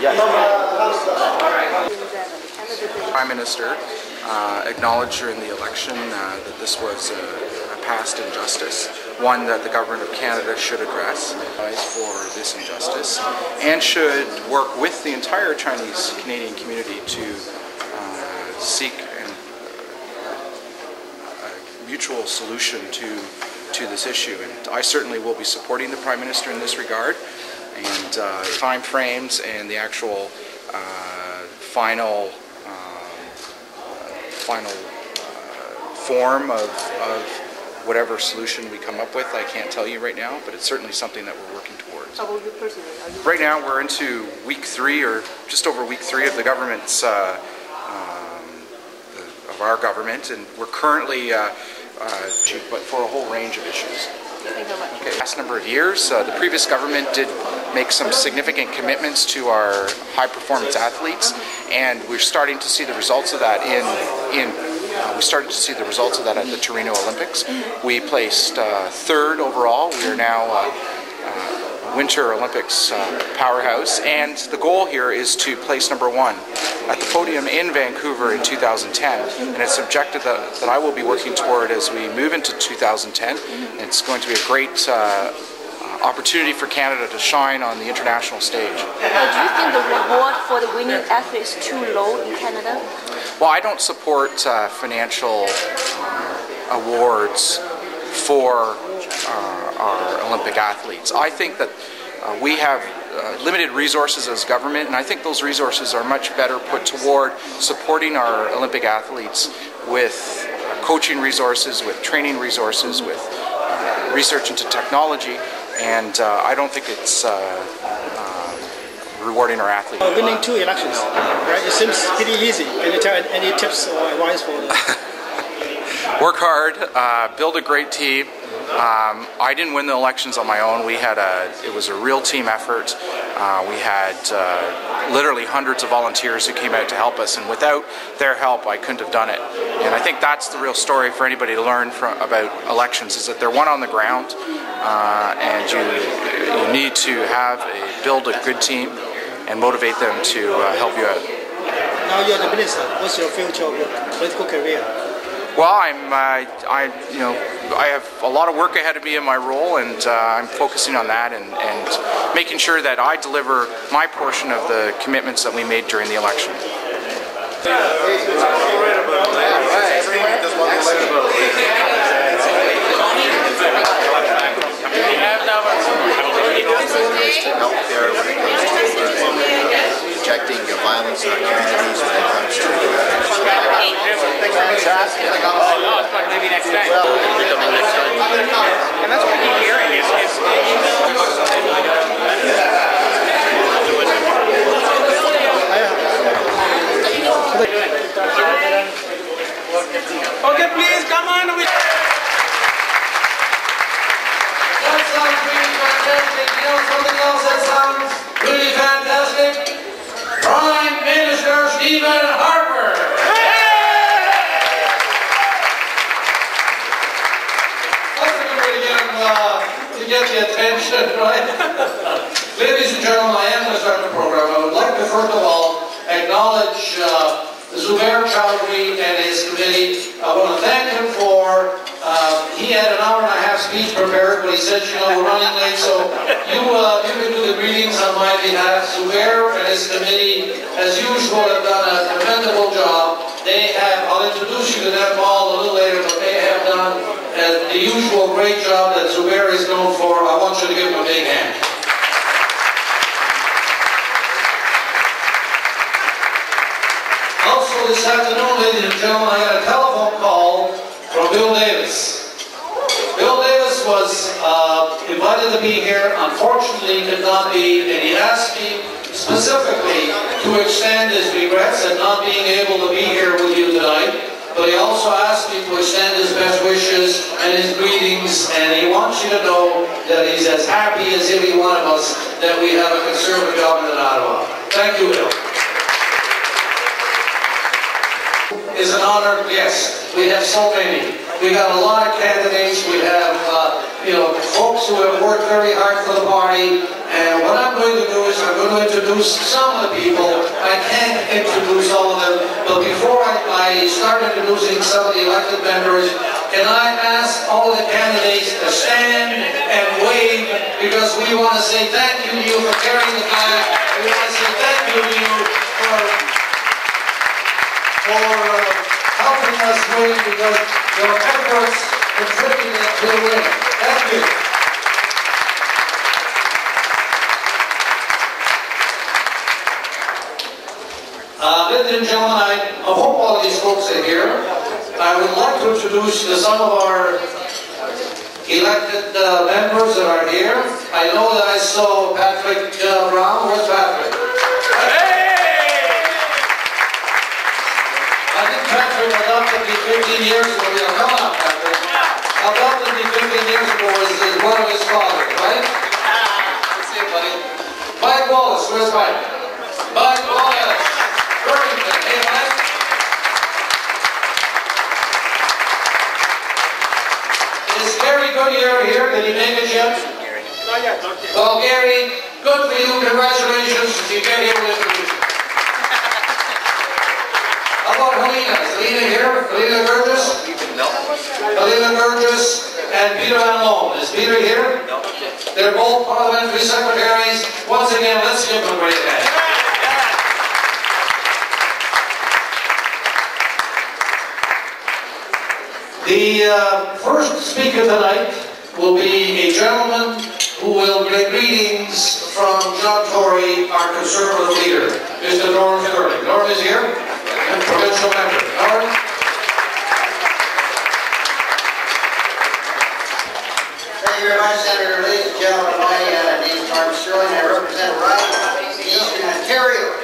Yes. Prime Minister acknowledged during the election that this was a past injustice, one that the Government of Canada should address for this injustice, and should work with the entire Chinese Canadian community to seek a mutual solution to this issue. And I certainly will be supporting the Prime Minister in this regard, and time frames and the actual final form of whatever solution we come up with, I can't tell you right now, but it's certainly something that we're working towards. How about you personally? Right now we're into week 3, or just over week 3 of the government's of our government, and we're currently but for a whole range of issues. Thank you very much. Okay. Last number of years, the previous government did make some significant commitments to our high-performance athletes, and we're starting to see the results of that we started to see the results of that at the Torino Olympics. We placed 3rd overall. We are now Winter Olympics powerhouse, and the goal here is to place number 1 at the podium in Vancouver in 2010, and it's an objective that I will be working toward as we move into 2010. And it's going to be a great opportunity for Canada to shine on the international stage. Do you think the reward for the winning athletes is too low in Canada? Well, I don't support financial awards for our Olympic athletes. I think that we have limited resources as government, and I think those resources are much better put toward supporting our Olympic athletes with coaching resources, with training resources, with research into technology, and I don't think it's rewarding our athletes. Winning 2 elections, right? It seems pretty easy. Can you tell any tips or advice for this? Work hard, build a great team. I didn't win the elections on my own. It was a real team effort. We had literally hundreds of volunteers who came out to help us, and without their help I couldn't have done it. And I think that's the real story for anybody to learn about elections, is that they're won on the ground, and you need to build a good team and motivate them to help you out. Now you're the minister. What's your future political career? Well, I have a lot of work ahead of me in my role, and I'm focusing on that and making sure that I deliver my portion of the commitments that we made during the election. Rejecting violence in our communities when it comes to maybe next time. And that's what I keep hearing is okay, please come on. That sounds really fantastic. You know something else that sounds really fantastic? Prime Minister Stephen Harper. That's a good way to get the attention, right? Ladies and gentlemen, I am going to start the program. I would like to first of all acknowledge Zubair Chowdhury and his committee. I want to thank him for, he had an hour-and-a-half speech prepared, but he said, you know, we're running late, so you can do the greetings on my behalf. Zubair and his committee, as usual, have done a commendable job. I'll introduce you to them all a little later, but they have done the usual great job that Zubair is known for. I want you to give him a big hand. Also this afternoon, ladies and gentlemen, I got a telephone call from Bill Davis. Bill Davis was invited to be here. Unfortunately, he could not be, and he asked me specifically to extend his regrets at not being able to be here with you tonight. But he also asked me to extend his best wishes and his greetings, and he wants you to know that he's as happy as every one of us that we have a Conservative government in Ottawa. Thank you, Bill. Is an honored guest. We have so many. We got a lot of candidates. We have, folks who have worked very hard for the party, And what I'm going to do is I'm going to introduce some of the people. I can't introduce all of them, but before I start introducing some of the elected members, can I ask all of the candidates to stand and wave, because we want to say thank you to you for carrying the flag. We want to say thank you to you for helping us win, because your efforts contributed to the win. Thank you. Ladies and gentlemen, I hope all of these folks are here. I would like to introduce some of our elected members that are here. I know that I saw Patrick Brown. Where's Patrick? Hey! I think Patrick adopted me 15 years ago. Yeah, come on, Patrick. Adopted me 15 years ago is one of his fathers, right? Let's see it, buddy. Mike Wallace. Where's Mike? Mike Wallace. Burlington. Hey, Mike. Is Gary Goodyear here? Did he make it yet? Not yet, not yet. Oh, Gary, good for you. Congratulations. You get here with me. How about Helena? Is Helena here? Helena Burgess? No. Helena Burgess and Peter Alone. Is Peter here? No. They're both parliamentary secretaries. Once again, let's give them a great hand. The first speaker tonight will be a gentleman who will bring greetings from John Tory, our Conservative leader, Mr. Norm Sterling. Norm is here, and provincial member. Norm? Thank you very much, Senator. Ladies and gentlemen, my name is Norm Sterling. I represent Ryde in Eastern Ontario.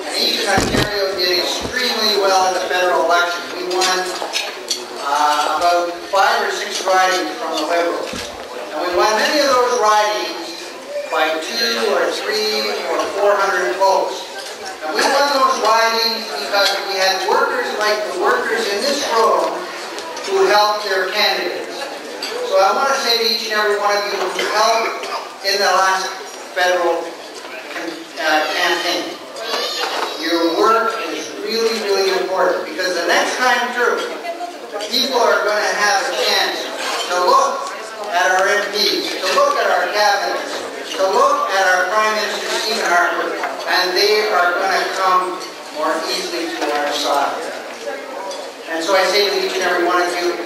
And Eastern Ontario did extremely well in the federal election. We won about 5 or 6 ridings from the Liberals. And we won many of those ridings by 2 or 3 or 400 votes. And we won those ridings because we had workers like the workers in this room who helped their candidates. So I want to say to each and every one of you who helped in the last federal campaign, your work is really, really important, because the next time through, people are going to have a chance to look at our MPs, to look at our cabinets, to look at our Prime Minister Stephen Harper, and they are going to come more easily to our side. And so I say to each and every one of you,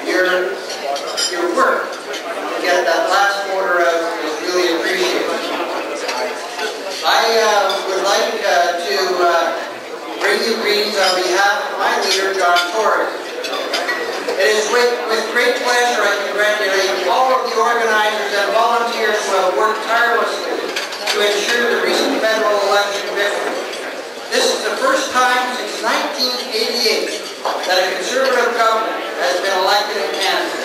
your work to get that last voter out is really appreciated. I would like to bring you greetings on behalf of my leader, John Tory. It is with great pleasure I congratulate all of the organizers and volunteers who have worked tirelessly to ensure the recent federal election victory. This is the first time since 1988 that a Conservative government has been elected in Canada.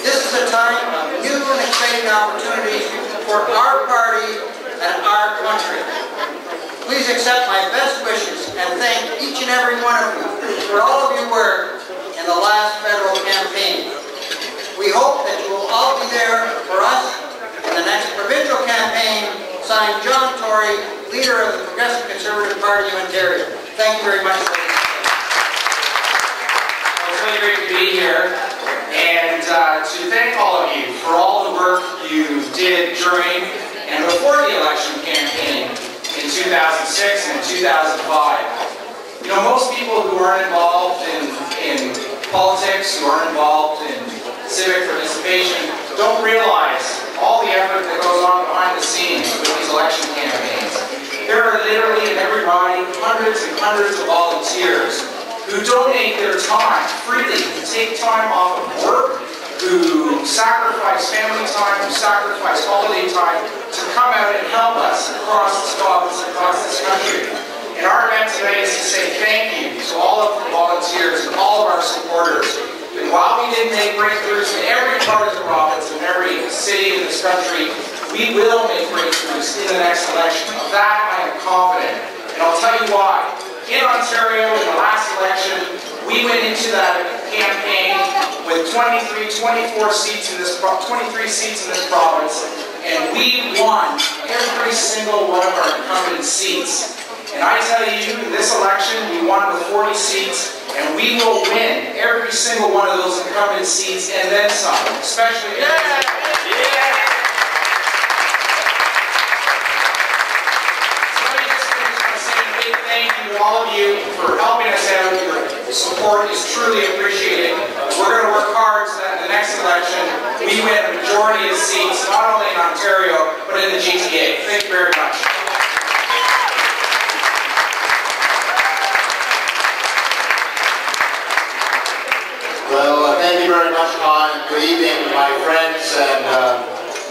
This is a time of new and exciting opportunities for our party and our country. Please accept my best wishes and thank each and every one of you for all of your work in the last federal campaign. We hope that you will all be there for us in the next provincial campaign. Signed, John Tory, leader of the Progressive Conservative Party of Ontario. Thank you very much. It's really great to be here, and to thank all of you for all the work you did during and before the election campaign in 2006 and 2005. You know, most people who aren't involved in politics, who aren't involved in civic participation, don't realize all the effort that goes on behind the scenes with these election campaigns. There are literally in every riding hundreds and hundreds of volunteers who donate their time freely, who take time off of work, who sacrifice family time, who sacrifice holiday time to come out and help us across this province, across this country. And our event today is to say thank you to all of the volunteers and all of our supporters. And while we didn't make breakthroughs in every part of the province, in every city in this country, we will make breakthroughs in the next election. Of that I am confident. And I'll tell you why. In Ontario, in the last election, we went into that campaign with 23, 24 seats in this 23 seats in this province, and we won every single one of our incumbent seats. And I tell you, this election, we won with 40 seats, and we will win every single one of those incumbent seats and then some, especially in Thank you, all of you, for helping us out. Your support is truly appreciated. We're going to work hard so that in the next election, we win a majority of seats, not only in Ontario, but in the GTA. Thank you very much. Well, thank you very much, Con. Good evening, my friends and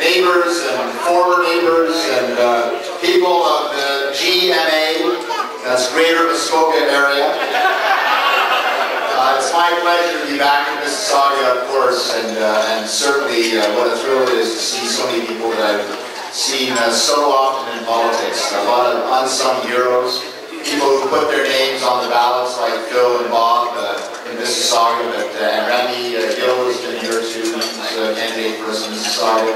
neighbors and former neighbors and people of the GMA. That's Greater Mississauga area. It's my pleasure to be back in Mississauga, of course, and certainly what a thrill it is to see so many people that I've seen so often in politics. A lot of unsung heroes, people who put their names on the ballots like Phil and Bob in Mississauga, and Randy Gill has been here too. He's a candidate for us in Mississauga.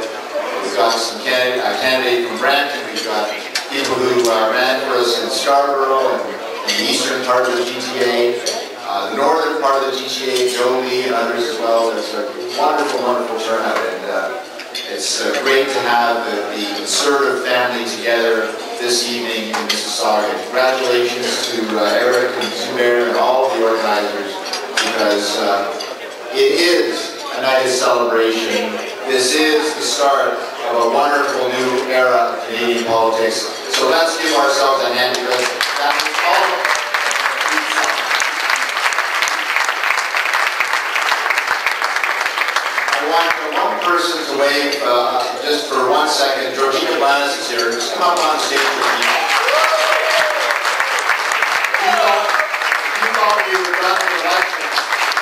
We've got some a candidate from Brampton. We've got people who ran for us in Scarborough and the eastern part of the GTA, the northern part of the GTA, Joe Lee and others as well. There's a wonderful, wonderful turnout, and it's great to have the Conservative family together this evening in Mississauga. Congratulations to Eric and Zubair and all of the organizers, because it is a night of celebration. This is the start of a wonderful new era of Canadian politics. So let's give ourselves a hand, because that is all. I want one person to wave just for 1 second. Georgina Blanes is here. Just come up on stage with me. You thought you were done with the election.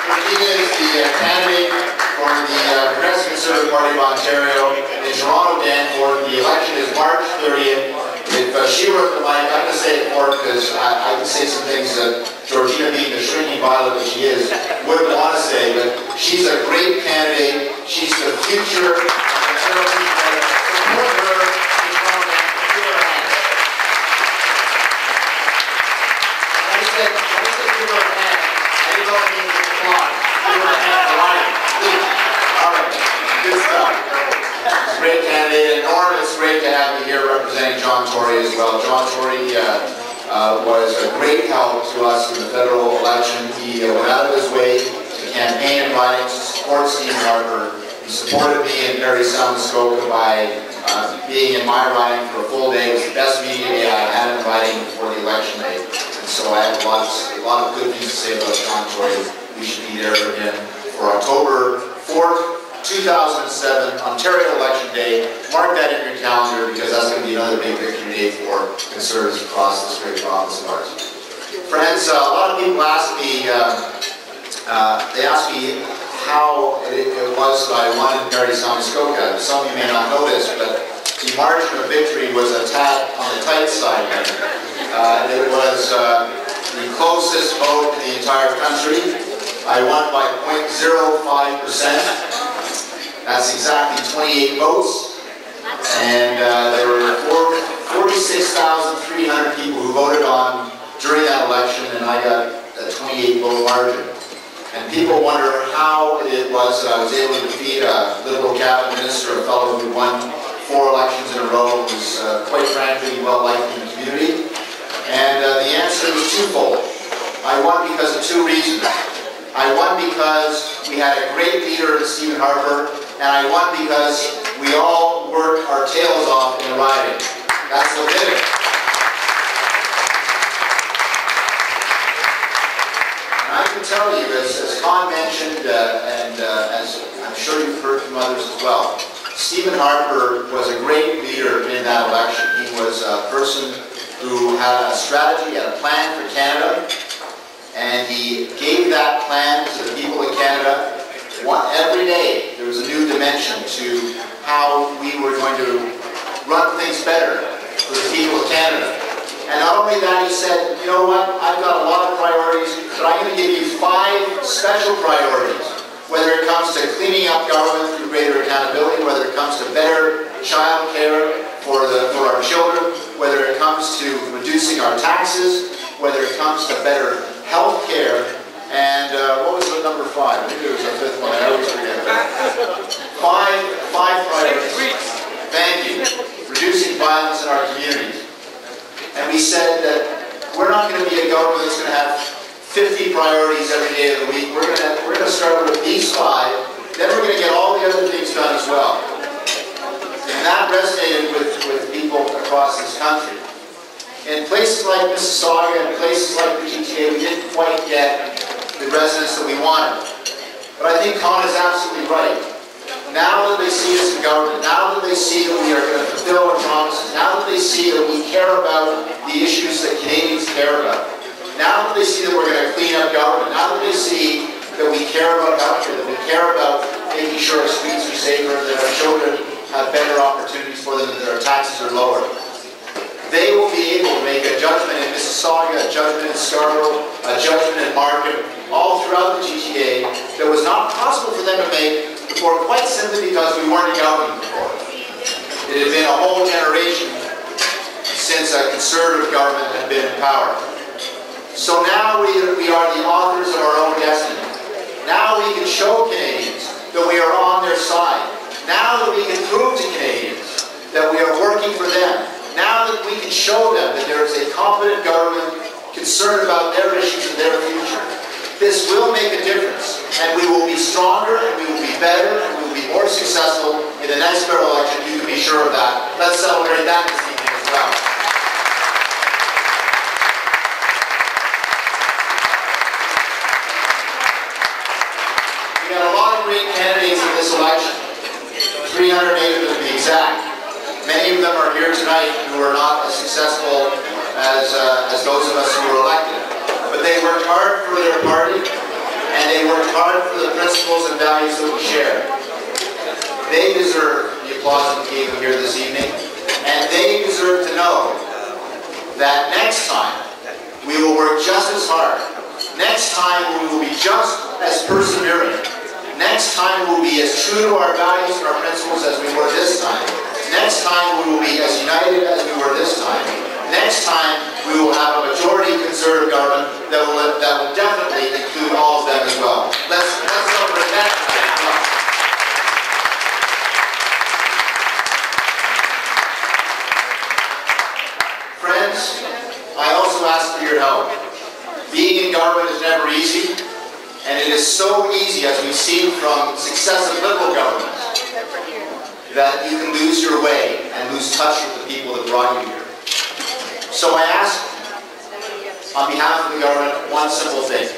Georgina is the candidate for the Progressive Conservative Party of Ontario in Toronto, Danforth. The election is March 30th. If she were at the mic, I'm going to say it more because I can say some things that Georgina, being the shrinking violet that she is, wouldn't want to say, but she's a great candidate. She's the future of Conservative Party. Support her. Give her a hand. When I said give her a hand, I didn't know it means applaud. Give her a hand for life. All right. Good stuff. Great candidate, and Norm, it's great to have you here representing John Tory as well. John Tory was a great help to us in the federal election. He went out of his way to campaign and riding to support Stephen Harper. He supported me in Parry Sound, Muskoka by being in my riding for a full day. It was the best meeting day I had in riding before the election day. And so I have a lot of good things to say about John Tory. We should be there for him for October 4th. 2007, Ontario Election Day. Mark that in your calendar, because that's going to be another big victory day for Conservatives across this great province of ours. Friends, a lot of people ask me, how it was that I won in Parry Sound, Muskoka. Some of you may not know this, but the margin of victory was a tad on the tight side. It was the closest vote in the entire country. I won by 0.05%. That's exactly 28 votes, and there were 46,300 people who voted on during that election, and I got a 28 vote margin. And people wonder how it was that I was able to defeat a Liberal cabinet minister, a fellow who won 4 elections in a row, who was quite frankly well liked in the community. And the answer was twofold. I won because of 2 reasons. I won because we had a great leader in Stephen Harper, and I won because we all worked our tails off in the riding. That's the living. And I can tell you, as Con mentioned, and as I'm sure you've heard from others as well, Stephen Harper was a great leader in that election. He was a person who had a strategy and a plan for Canada, and he gave that plan to the people of Canada. Every day there was a new dimension to how we were going to run things better for the people of Canada. And not only that, he said, you know what, I've got a lot of priorities, but I'm going to give you 5 special priorities. Whether it comes to cleaning up government through greater accountability, whether it comes to better child care for our children, whether it comes to reducing our taxes, whether it comes to better health care, and what was the number 5? I think there was a 5th one, I always forget. Five priorities. Thank you. Reducing violence in our communities. And we said that we're not going to be a government that's going to have 50 priorities every day of the week. We're going to start with these 5, then we're going to get all the other things done as well. And that resonated with people across this country. In places like Mississauga and places like the GTA, we didn't quite get the resonance that we wanted. But I think Con is absolutely right. Now that they see us in government, now that they see that we are going to fulfill our promises, now that they see that we care about the issues that Canadians care about, now that they see that we're going to clean up government, now that they see that we care about healthcare, that we care about making sure our streets are safer, that our children have better opportunities for them, and that our taxes are lower, they will be able to make a judgment in Mississauga, a judgment in Scarborough, a judgment in Markham, all throughout the GTA that was not possible for them to make before, quite simply because we weren't in government before. It had been a whole generation since a conservative government had been in power. So now we are the authors of our own destiny. Now we can show Canadians that we are on their side. Now that we can prove to Canadians that we are working for them. Now that we can show them that there is a competent government concerned about their issues and their future. This will make a difference, and we will be stronger, and we will be better, and we will be more successful in the next federal election. You can be sure of that. Let's celebrate that this evening as well. We got a lot of great candidates in this election, 308 of them to be exact. Many of them are here tonight who are not as successful as those of us who were elected. But they worked hard for their party, and they worked hard for the principles and values that we share. They deserve the applause that we gave them here this evening, and they deserve to know that next time we will work just as hard. Next time we will be just as persevering. Next time we will be as true to our values and our principles as we were this time. Next time we will be as united as we were this time. Next time we will have a majority conservative government that will definitely include all of them as well. Let's celebrate that tonight as well. Friends, I also ask for your help. Being in government is never easy, and it is so easy, as we've seen from successive Liberal governments, that you can lose your way and lose touch with the people that brought you here. So I ask, on behalf of the government, one simple thing.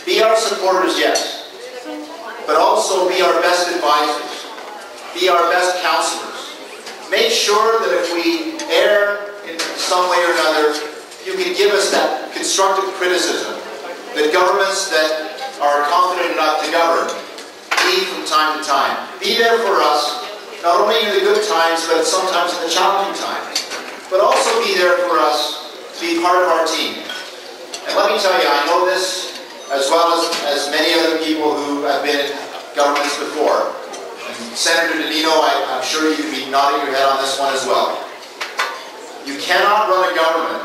Be our supporters, yes, but also be our best advisors. Be our best counselors. Make sure that if we err in some way or another, you can give us that constructive criticism that governments that are confident enough to govern need from time to time. Be there for us, not only in the good times, but sometimes in the challenging times. But also be there for us to be part of our team. And let me tell you, I know this as well as many other people who have been in governments before. And Senator Danino, I'm sure you can be nodding your head on this one as well. You cannot run a government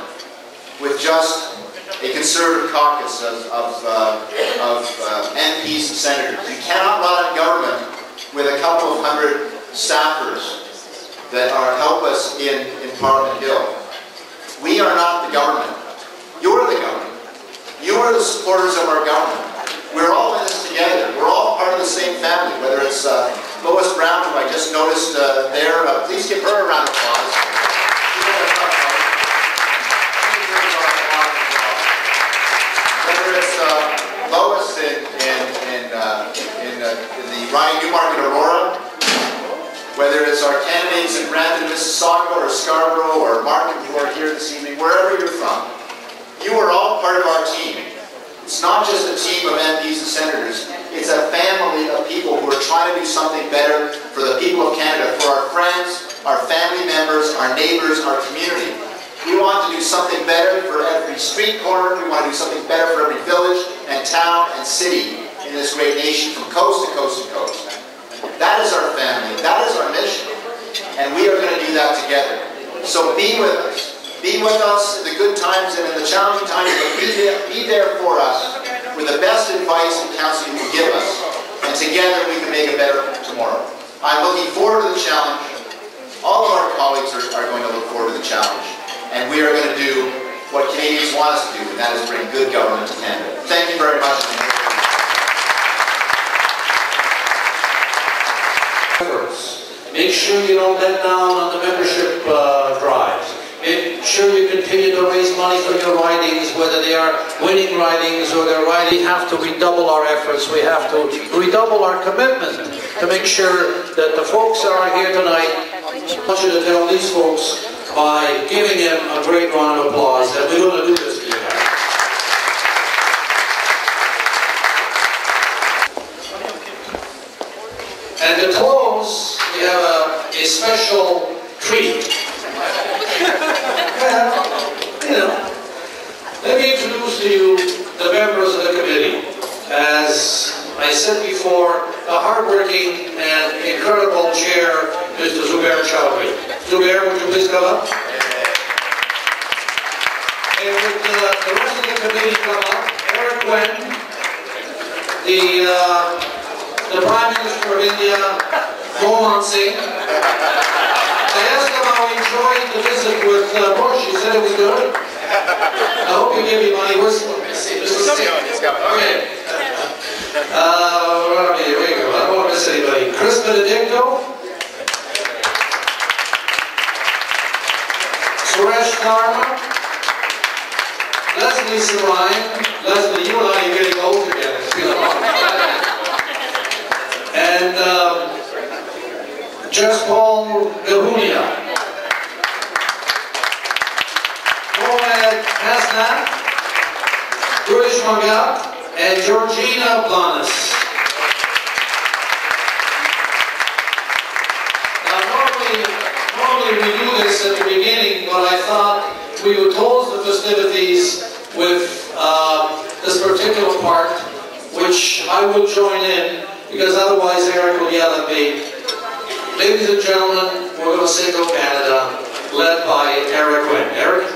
with just a conservative caucus of MPs and senators. You cannot run a government with a couple of hundred staffers that help us in Parliament Hill. We are not the government. You're the government. You are the supporters of our government. We're all in this together. We're all part of the same family, whether it's Lois Brown, who I just noticed there. Please give her a round of applause. Whether it's Lois in the Ryan Newmarket Aurora, whether it's our candidates in Brandon, Mississauga, or Scarborough, or Markham who are here this evening, wherever you're from, you are all part of our team. It's not just a team of MPs and senators. It's a family of people who are trying to do something better for the people of Canada, for our friends, our family members, our neighbors, our community. We want to do something better for every street corner. We want to do something better for every village and town and city in this great nation from coast to coast to coast. That is our family. That is our mission. and we are going to do that together. So be with us. Be with us in the good times and in the challenging times, but be there for us with the best advice and counsel you can give us. And together we can make a better tomorrow. I'm looking forward to the challenge. All of our colleagues are going to look forward to the challenge. And we are going to do what Canadians want us to do, and that is bring good government to Canada. Thank you very much. Make sure you don't let down on the membership drives. Make sure you continue to raise money for your ridings, whether they are winning ridings or they're riding. We have to redouble our efforts. We have to redouble our commitment to make sure that the folks that are here tonight, I want you to tell these folks by giving them a great round of applause that we're going to do this together. And to close, we have a special treat. Let me introduce to you the members of the committee. As I said before, the hardworking and incredible chair, Mr. Zubair Chowdhury. Zubair, would you please come up? And would the rest of the committee come up? Eric Wen, the Prime Minister of India, Manmohan Singh. I asked him how he enjoyed the visit with Bush. He said it was good. I hope you give me money. Where's Mr. Singh? Okay. Here we go. I don't want to miss anybody. Chris Benedicto. Suresh Dharma. Leslie Sarine. Leslie, you and I are getting old together. It's been a long time. And Jaspal Gahunia, Mohamed Hasnan, British Magat, and Georgina Blanas. Now normally we do this at the beginning, but I thought we would close the festivities with this particular part, which I will join in, because otherwise Eric will yell at me. Ladies and gentlemen, we're going to sing Go Canada, led by Eric Wen. Eric?